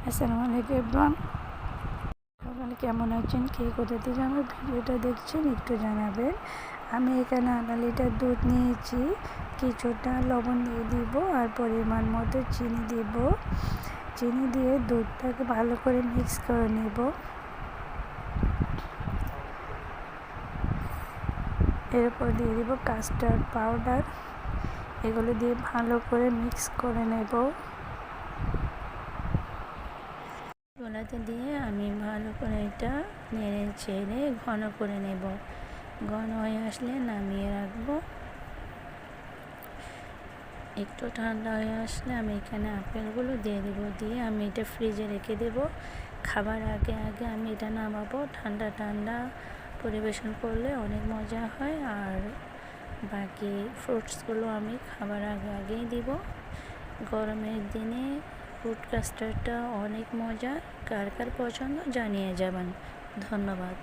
আসসালামু আলাইকুম এভরিওয়ান, সকালে কেমন আছেন? কে কোথা থেকে আমার ভিডিওটা দেখছেন একটু জানাবেন। আমি এখানে আধা লিটার দুধ নিয়েছি, কিছুটা লবণ দিয়ে দিব আর পরিমাণ মতো চিনি দিব। চিনি দিয়ে দুধটাকে ভালো করে মিক্স করে নেব। এরপর দিয়ে দিব কাস্টার্ড পাউডার, এগুলো দিয়ে ভালো করে মিক্স করে নেব। গোলাতে দিয়ে আমি ভালো করে এটা নেড়ে চেড়ে ঘন করে নেব। ঘন হয়ে আসলে নামিয়ে রাখবো। একটু ঠান্ডা হয়ে আসলে আমি এখানে আপেলগুলো দিয়ে দেবো, দিয়ে আমি এটা ফ্রিজে রেখে দেবো। খাবার আগে আগে আমি এটা নামাবো। ঠান্ডা ঠান্ডা পরিবেশন করলে অনেক মজা হয়। আর বাকি ফ্রুটসগুলো আমি খাবার আগে আগেই দিব। গরমের দিনে ফ্রুট কাস্টার্ডটা অনেক মজা। কার কার পছন্দ জানিয়ে যাবেন। ধন্যবাদ।